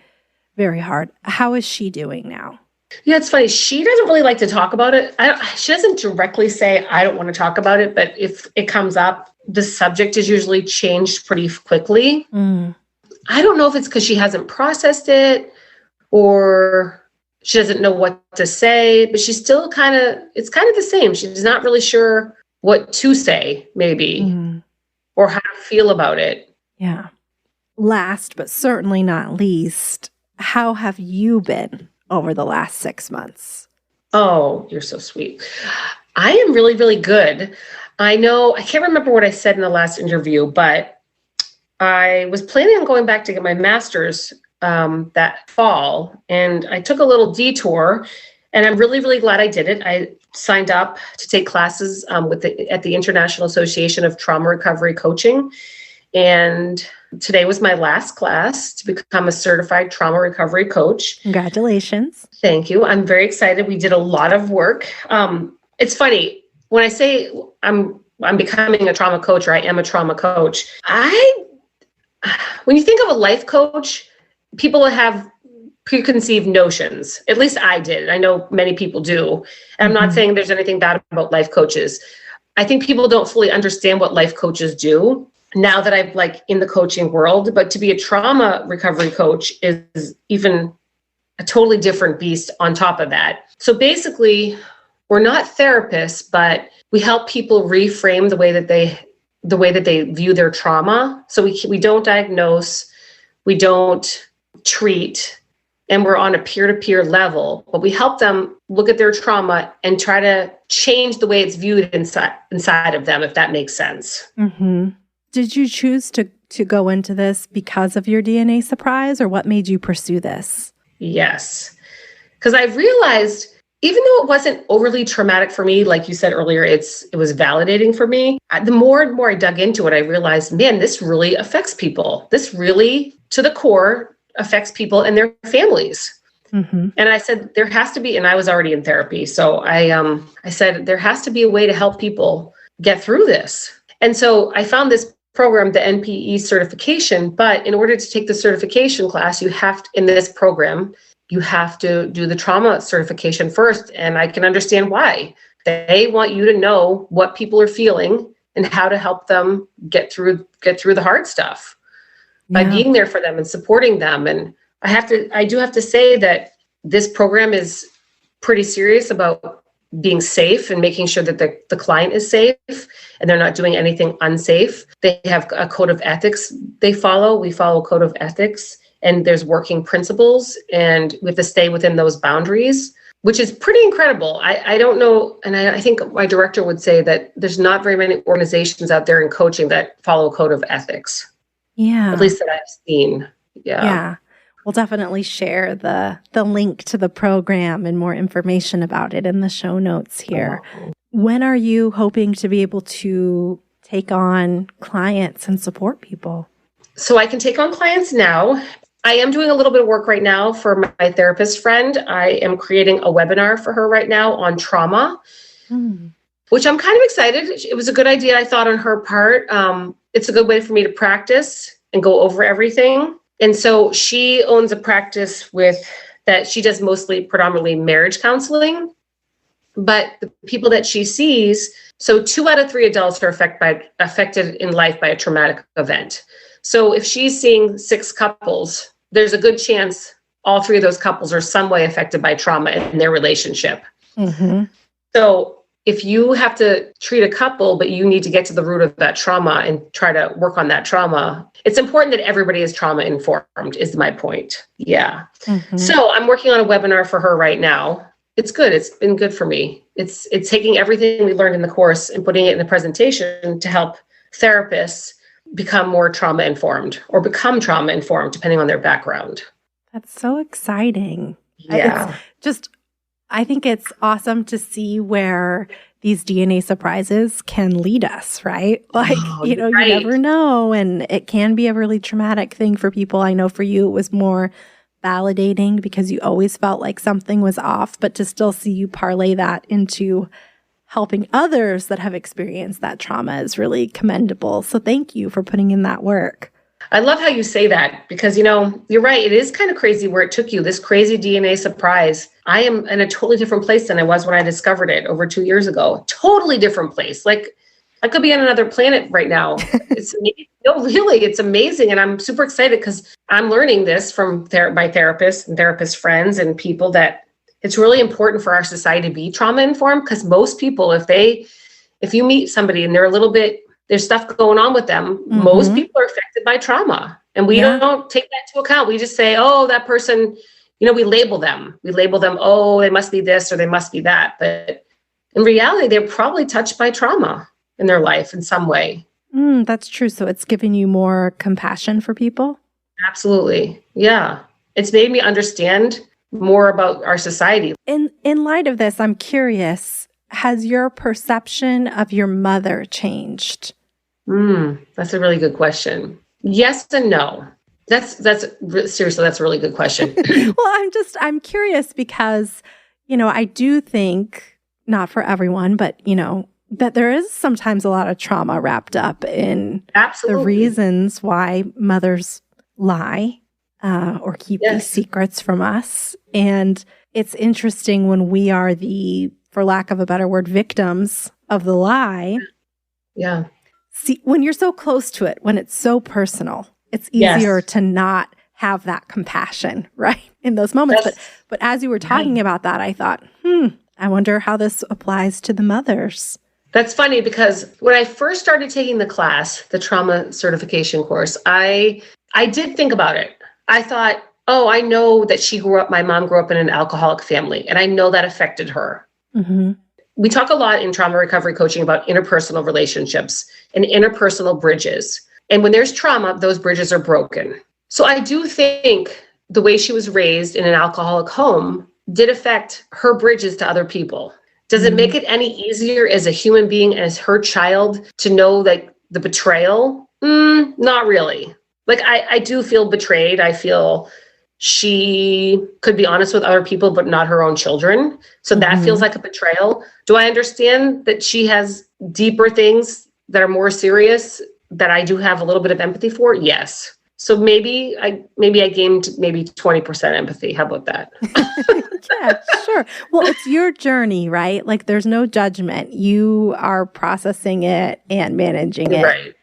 very hard. How is she doing now? Yeah, it's funny. She doesn't really like to talk about it. She doesn't directly say, I don't want to talk about it. But if it comes up, the subject is usually changed pretty quickly. I don't know if it's because she hasn't processed it or she doesn't know what to say, but she's still it's kind of the same. She's not really sure what to say, maybe, or how to feel about it. Yeah. Last, but certainly not least, how have you been over the last 6 months? Oh, you're so sweet. I am really, really good. I know, I can't remember what I said in the last interview, but I was planning on going back to get my master's that fall, and I took a little detour, and I'm really, really glad I did it. I signed up to take classes at the International Association of Trauma Recovery Coaching, and today was my last class to become a certified trauma recovery coach. Congratulations. Thank you. I'm very excited. We did a lot of work. It's funny, when I say I'm becoming a trauma coach, or I am a trauma coach, when you think of a life coach, people have preconceived notions. At least I did. I know many people do. And I'm not saying there's anything bad about life coaches. I think people don't fully understand what life coaches do now that I'm in the coaching world. But to be a trauma recovery coach is even a totally different beast on top of that. So basically, we're not therapists, but we help people reframe the way that they view their trauma. So we don't diagnose, we don't treat, and we're on a peer-to-peer level, but we help them look at their trauma and try to change the way it's viewed inside of them, if that makes sense. Did you choose to go into this because of your DNA surprise, or what made you pursue this? Yes, because I realized, even though it wasn't overly traumatic for me, like you said earlier, it was validating for me. The more and more I dug into it, I realized, man, this really affects people. This really, to the core, affects people and their families. And I said, there has to be, and I was already in therapy. So I said, there has to be a way to help people get through this. And so I found this program, the NPE certification, but in order to take the certification class, in this program, you have to do the trauma certification first. And I can understand why. They want you to know what people are feeling and how to help them get through the hard stuff by being there for them and supporting them. And I do have to say that this program is pretty serious about being safe and making sure that the client is safe and they're not doing anything unsafe. They have a code of ethics they follow. We follow a code of ethics, and there's working principles, and we have to stay within those boundaries, which is pretty incredible. I don't know, and I think my director would say that there's not very many organizations out there in coaching that follow a code of ethics. Yeah. At least that I've seen. Yeah. Yeah. We'll definitely share the link to the program and more information about it in the show notes here. Oh. When are you hoping to be able to take on clients and support people? So I can take on clients now. I am doing a little bit of work right now for my therapist friend. I am creating a webinar for her right now on trauma, which I'm kind of excited. It was a good idea, I thought, on her part. It's a good way for me to practice and go over everything. And so she owns a practice that she does predominantly marriage counseling. But the people that she sees, so 2 out of 3 adults are affected in life by a traumatic event. So if she's seeing 6 couples, there's a good chance all 3 of those couples are some way affected by trauma in their relationship. Mm-hmm. So if you have to treat a couple, but you need to get to the root of that trauma and try to work on that trauma, it's important that everybody is trauma informed, is my point. Yeah. Mm-hmm. So I'm working on a webinar for her right now. It's good. It's been good for me. It's taking everything we learned in the course and putting it in the presentation to help therapists become more trauma informed or become trauma informed, depending on their background. That's so exciting. Yeah. I think it's awesome to see where these DNA surprises can lead us, right? Like, you never know. And it can be a really traumatic thing for people. I know for you, it was more validating because you always felt like something was off, but to still see you parlay that into helping others that have experienced that trauma is really commendable. So thank you for putting in that work. I love how you say that because, you're right. It is kind of crazy where it took you, this crazy DNA surprise. I am in a totally different place than I was when I discovered it over 2 years ago. Totally different place. Like I could be on another planet right now. It's really, it's amazing. And I'm super excited because I'm learning this from my therapists and therapist friends and people that it's really important for our society to be trauma informed because most people, if you meet somebody and there's stuff going on with them, mm-hmm. most people are affected by trauma. And we don't take that into account. We just say, oh, that person, we label them. Oh, they must be this or they must be that. But in reality, they're probably touched by trauma in their life in some way. That's true. So it's giving you more compassion for people? Absolutely. Yeah. It's made me understand more about our society. In light of this, I'm curious, has your perception of your mother changed? That's a really good question. Yes and no. Seriously, that's a really good question. Well, I'm curious because, I do think, not for everyone, but, that there is sometimes a lot of trauma wrapped up in the reasons why mothers lie or keep these secrets from us. And it's interesting when we are for lack of a better word, victims of the lie. Yeah. See, when you're so close to it, when it's so personal, it's easier to not have that compassion, right? In those moments. But as you were talking about that, I thought, I wonder how this applies to the mothers. That's funny because when I first started taking the class, the trauma certification course, I did think about it. I thought, I know that my mom grew up in an alcoholic family, and I know that affected her. Mm-hmm. We talk a lot in trauma recovery coaching about interpersonal relationships and interpersonal bridges. And when there's trauma, those bridges are broken. So I do think the way she was raised in an alcoholic home did affect her bridges to other people. Does it make it any easier as a human being, as her child, to know that the betrayal? Not really. Like I do feel betrayed. I feel she could be honest with other people, but not her own children. So that feels like a betrayal. Do I understand that she has deeper things that are more serious that I do have a little bit of empathy for, yes. So maybe I gained maybe 20% empathy. How about that? Yeah, sure. Well, it's your journey, right? Like there's no judgment. You are processing it and managing it Right.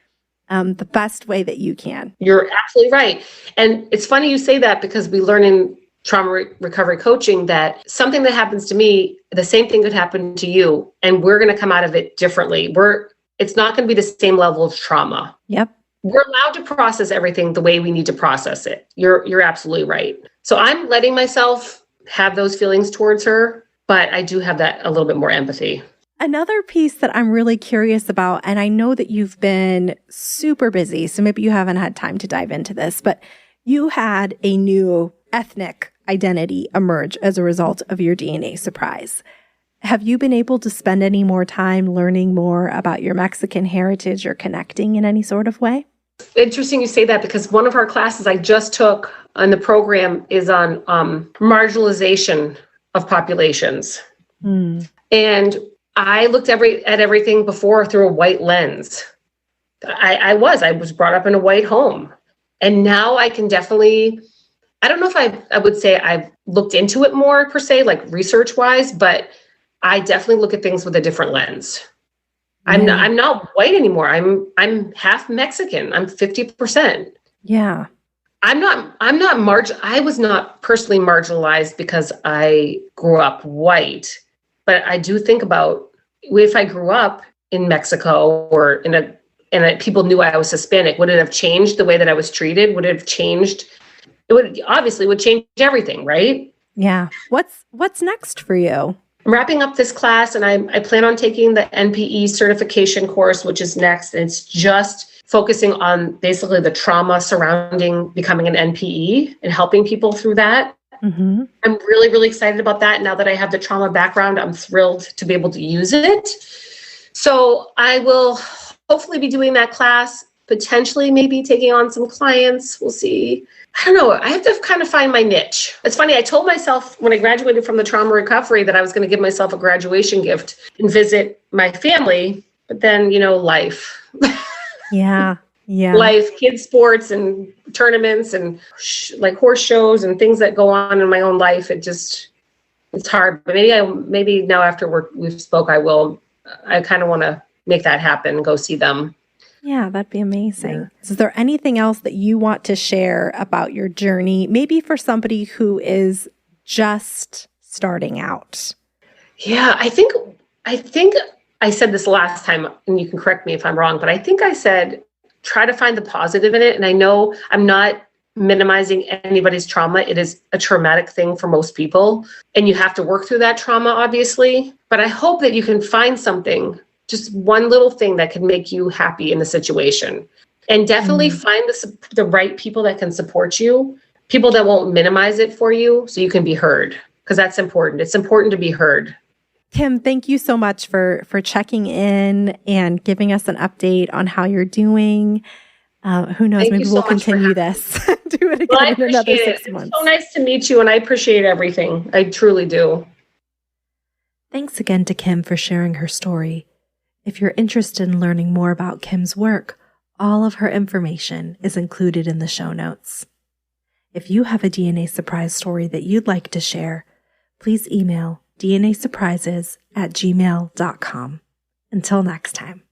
The best way that you can. You're absolutely right. And it's funny you say that because we learn in trauma recovery coaching that something that happens to me, the same thing could happen to you, and we're going to come out of it differently. It's not going to be the same level of trauma. Yep. We're allowed to process everything the way we need to process it. You're absolutely right. So I'm letting myself have those feelings towards her, but I do have that a little bit more empathy. Another piece that I'm really curious about, and I know that you've been super busy, so maybe you haven't had time to dive into this, but you had a new ethnic identity emerge as a result of your DNA surprise. Have you been able to spend any more time learning more about your Mexican heritage or connecting in any sort of way? Interesting you say that because one of our classes I just took on the program is on marginalization of populations. And I looked at everything before through a white lens. I was brought up in a white home. And now I can definitely, I don't know if I would say I've looked into it more per se, like research wise, but I definitely look at things with a different lens. I'm not white anymore. I'm half Mexican. I'm 50%. Yeah. I was not personally marginalized because I grew up white, but I do think about if I grew up in Mexico or and people knew I was Hispanic, would it have changed the way that I was treated? Would it have changed? It would change everything, right? Yeah. What's next for you? I'm wrapping up this class and I plan on taking the NPE certification course, which is next. And it's just focusing on basically the trauma surrounding becoming an NPE and helping people through that. Mm-hmm. I'm really, really excited about that. Now that I have the trauma background, I'm thrilled to be able to use it. So I will hopefully be doing that class, potentially maybe taking on some clients. We'll see. I don't know. I have to kind of find my niche. It's funny. I told myself when I graduated from the trauma recovery that I was going to give myself a graduation gift and visit my family. But then, life. Yeah. Yeah. Life, kids sports and tournaments and like horse shows and things that go on in my own life. It's hard. But maybe now after we've spoke, I kind of want to make that happen and go see them. Yeah, that'd be amazing. Yeah. Is there anything else that you want to share about your journey, maybe for somebody who is just starting out? Yeah, I think I said this last time, and you can correct me if I'm wrong, but I think I said, try to find the positive in it. And I know I'm not minimizing anybody's trauma. It is a traumatic thing for most people, and you have to work through that trauma, obviously. But I hope that you can find something, just one little thing that can make you happy in the situation. And definitely find the right people that can support you, people that won't minimize it for you so you can be heard, because that's important. It's important to be heard. Kim, thank you so much for checking in and giving us an update on how you're doing. Who knows, maybe we'll continue this, do it again in another 6 months. It's so nice to meet you, and I appreciate everything. I truly do. Thanks again to Kim for sharing her story. If you're interested in learning more about Kim's work, all of her information is included in the show notes. If you have a DNA surprise story that you'd like to share, please email dnasurprises@gmail.com. Until next time.